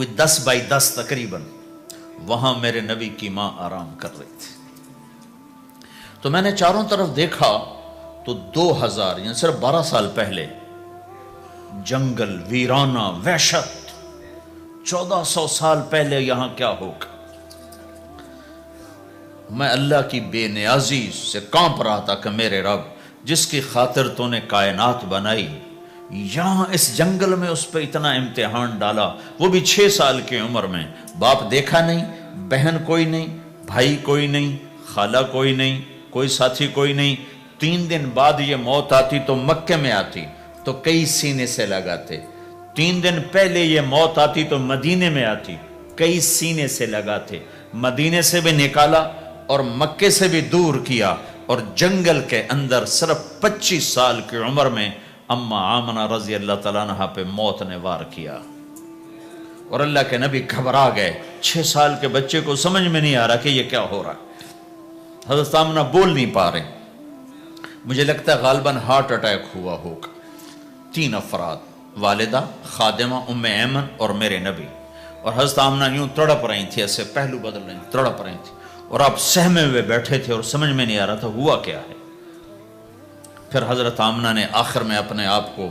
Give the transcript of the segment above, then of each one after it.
کوئی 10 بائی 10 تقریباً، وہاں میرے نبی کی ماں آرام کر رہی تھی۔ تو میں نے چاروں طرف دیکھا تو 2000 یعنی صرف 12 سال پہلے جنگل، ویرانہ، وحشت، 1400 سال پہلے یہاں کیا ہوگا۔ میں اللہ کی بے نیازی سے کانپ رہا تھا کہ میرے رب، جس کی خاطر تو نے کائنات بنائی، یہاں اس جنگل میں اس پہ اتنا امتحان ڈالا، وہ بھی 6 سال کی عمر میں۔ باپ دیکھا نہیں، بہن کوئی نہیں، بھائی کوئی نہیں، خالہ کوئی نہیں، کوئی ساتھی کوئی نہیں۔ 3 دن بعد یہ موت آتی تو مکے میں آتی تو کئی سینے سے لگاتے، 3 دن پہلے یہ موت آتی تو مدینے میں آتی، کئی سینے سے لگاتے، مدینے سے بھی نکالا اور مکے سے بھی دور کیا، اور جنگل کے اندر صرف 25 سال کی عمر میں اما آمنہ رضی اللہ تعالیٰ عنہ پہ موت نے وار کیا، اور اللہ کے نبی گھبرا گئے۔ 6 سال کے بچے کو سمجھ میں نہیں آ رہا کہ یہ کیا ہو رہا ہے۔ حضرت آمنہ بول نہیں پا رہے، مجھے لگتا ہے غالباً ہارٹ اٹیک ہوا ہوگا۔ 3 افراد، والدہ، خادمہ ام ایمن اور میرے نبی، اور حضرت آمنہ یوں تڑپ رہی تھی، ایسے پہلو بدل رہی تھی، تڑپ رہی تھی، اور آپ سہمے ہوئے بیٹھے تھے اور سمجھ میں نہیں آ رہا تھا ہوا کیا ہے۔ پھر حضرت آمنہ نے آخر میں اپنے آپ کو،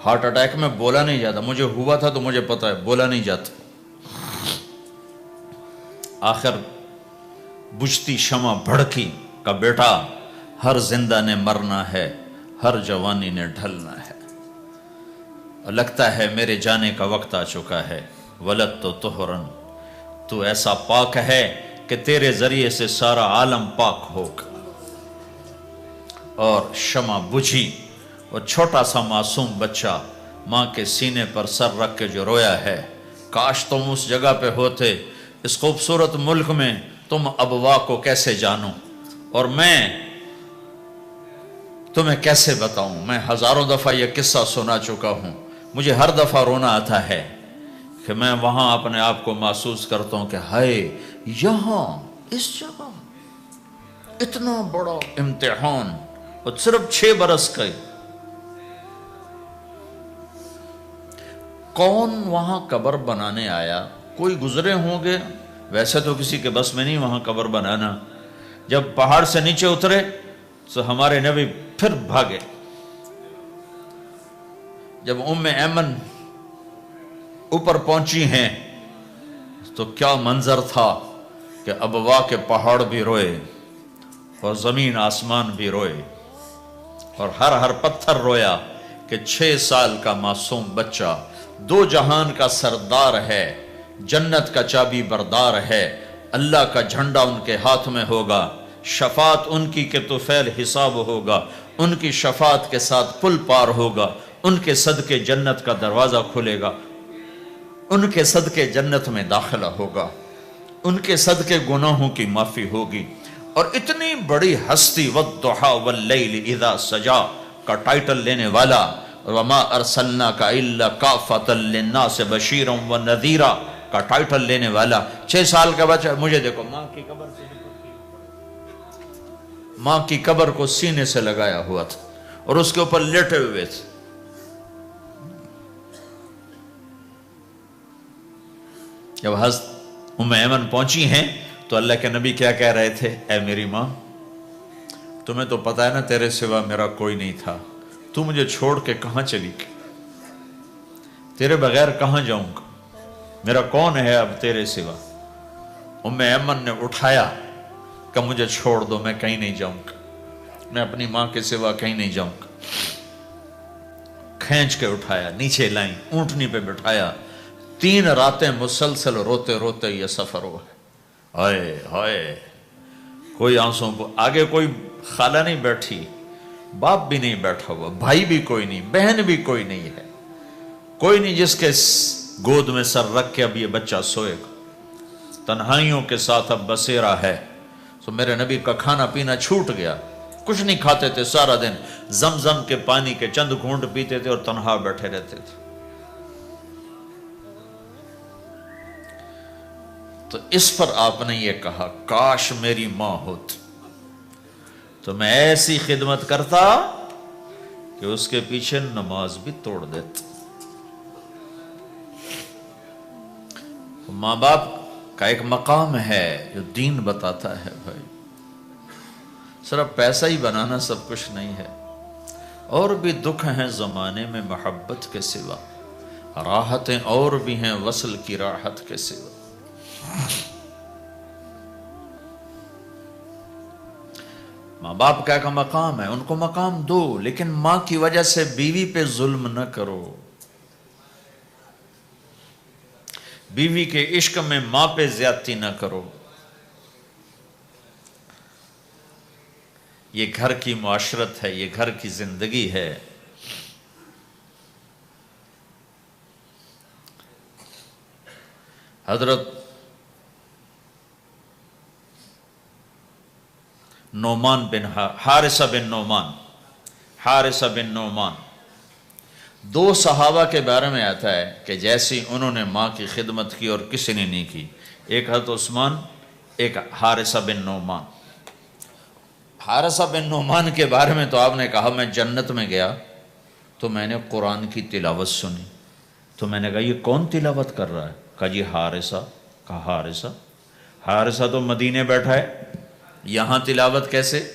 ہارٹ اٹیک میں بولا نہیں جاتا، مجھے ہوا تھا تو مجھے پتا ہے بولا نہیں جاتا، آخر بجھتی شمع بھڑکی کا بیٹا، ہر زندہ نے مرنا ہے، ہر جوانی نے ڈھلنا ہے، اور لگتا ہے میرے جانے کا وقت آ چکا ہے۔ ولد تو طہرن، تو ایسا پاک ہے کہ تیرے ذریعے سے سارا عالم پاک ہوگا۔ اور شمع بجھی، اور چھوٹا سا معصوم بچہ ماں کے سینے پر سر رکھ کے جو رویا ہے، کاش تم اس جگہ پہ ہوتے، اس خوبصورت ملک میں، تم ابوا کو کیسے جانو، اور میں تمہیں کیسے بتاؤں۔ میں ہزاروں دفعہ یہ قصہ سنا چکا ہوں، مجھے ہر دفعہ رونا آتا ہے کہ میں وہاں اپنے آپ کو محسوس کرتا ہوں کہ ہائے، یہاں اس جگہ اتنا بڑا امتحان، اور صرف 6 برس کا، کون وہاں قبر بنانے آیا؟ کوئی گزرے ہوں گے، ویسے تو کسی کے بس میں نہیں وہاں قبر بنانا۔ جب پہاڑ سے نیچے اترے تو ہمارے نبی پھر بھاگے۔ جب ام ایمن اوپر پہنچی ہیں تو کیا منظر تھا کہ ابوا کے پہاڑ بھی روئے، اور زمین آسمان بھی روئے، اور ہر پتھر رویا کہ 6 سال کا معصوم بچہ 2 جہان کا سردار ہے، جنت کا چابی بردار ہے، اللہ کا جھنڈا ان کے ہاتھ میں ہوگا، شفاعت ان کی کہ طفیل حساب ہوگا، ان کی شفاعت کے ساتھ پل پار ہوگا، ان کے صدقے جنت کا دروازہ کھلے گا، ان کے صدقے جنت میں داخلہ ہوگا، ان کے صدقے گناہوں کی معافی ہوگی۔ اور اتنی بڑی ہستی والضحیٰ واللیل اذا سجا کا ٹائٹل لینے والا، وما ارسلناک الا کافۃ للناس بشیرا ونذیرا کا ٹائٹل لینے والا، 6 سال کا بچہ، مجھے دیکھو ماں کی قبر کو سینے سے لگایا ہوا تھا، اور اس کے اوپر لیٹے ہوئے تھے۔ جب حضرت ام ایمن پہنچی ہیں تو اللہ کے نبی کیا کہہ رہے تھے؟ اے میری ماں، تمہیں تو پتا ہے نا تیرے سوا میرا کوئی نہیں تھا، تو مجھے چھوڑ کے کہاں چلی گئی، تیرے بغیر کہاں جاؤں گا، میرا کون ہے اب تیرے سوا۔ ام ایمن نے اٹھایا کہ مجھے چھوڑ دو، میں کہیں نہیں جاؤں گا، میں اپنی ماں کے سوا کہیں نہیں جاؤں گا۔ کھینچ کے اٹھایا، نیچے لائیں، اونٹنی پہ بٹھایا، 3 راتیں مسلسل روتے روتے یہ سفر ہوا ہے۔ ہائے ہائے، کوئی آنسوں کو، آگے کوئی خالہ نہیں بیٹھی، باپ بھی نہیں بیٹھا ہوا، بھائی بھی کوئی نہیں، بہن بھی کوئی نہیں ہے، کوئی نہیں جس کے گود میں سر رکھ کے اب یہ بچہ سوئے گا۔ تنہائیوں کے ساتھ اب بسیرا ہے۔ تو میرے نبی کا کھانا پینا چھوٹ گیا، کچھ نہیں کھاتے تھے، سارا دن زمزم کے پانی کے چند گھونٹ پیتے تھے اور تنہا بیٹھے رہتے تھے۔ تو اس پر آپ نے یہ کہا، کاش میری ماں ہوتی تو میں ایسی خدمت کرتا کہ اس کے پیچھے نماز بھی توڑ دیتا۔ ماں باپ کا ایک مقام ہے جو دین بتاتا ہے بھائی، صرف پیسہ ہی بنانا سب کچھ نہیں ہے، اور بھی دکھ ہیں زمانے میں محبت کے سوا، راحتیں اور بھی ہیں وصل کی راحت کے سوا۔ ماں باپ کا ایک مقام ہے، ان کو مقام دو، لیکن ماں کی وجہ سے بیوی پہ ظلم نہ کرو، بیوی کے عشق میں ماں پہ زیادتی نہ کرو۔ یہ گھر کی معاشرت ہے، یہ گھر کی زندگی ہے۔ حضرت نعمان بن حارثہ بن نعمان، دو صحابہ کے بارے میں آتا ہے کہ جیسی انہوں نے ماں کی خدمت کی اور کسی نے نہیں کی، ایک حضرت عثمان، ایک حارثہ بن نعمان۔ حارثہ بن نعمان کے بارے میں تو آپ نے کہا میں جنت میں گیا تو میں نے قرآن کی تلاوت سنی، تو میں نے کہا یہ کون تلاوت کر رہا ہے؟ کہا جی حارثہ۔ کہا حارثہ تو مدینے بیٹھا ہے، یہاں تلاوت کیسے؟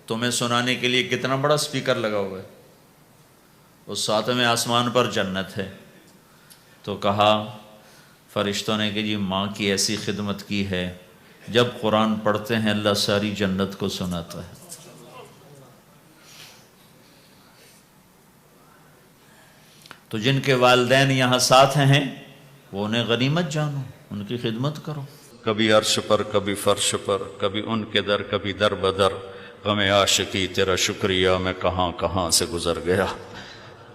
تمہیں سنانے کے لیے کتنا بڑا سپیکر لگا ہوا ہے، اس ساتویں آسمان پر جنت ہے۔ تو کہا فرشتوں نے کہ جی ماں کی ایسی خدمت کی ہے، جب قرآن پڑھتے ہیں اللہ ساری جنت کو سناتا ہے۔ تو جن کے والدین یہاں ساتھ ہیں وہ انہیں غنیمت جانو، ان کی خدمت کرو۔ کبھی عرش پر، کبھی فرش پر، کبھی ان کے در، کبھی در بدر، غم عاشقی تیرا شکریہ میں کہاں کہاں سے گزر گیا۔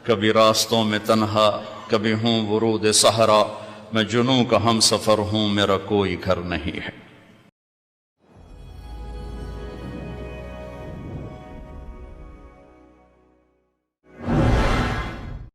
کبھی راستوں میں تنہا، کبھی ہوں ورود صحرا، میں جنوں کا ہم سفر ہوں، میرا کوئی گھر نہیں ہے۔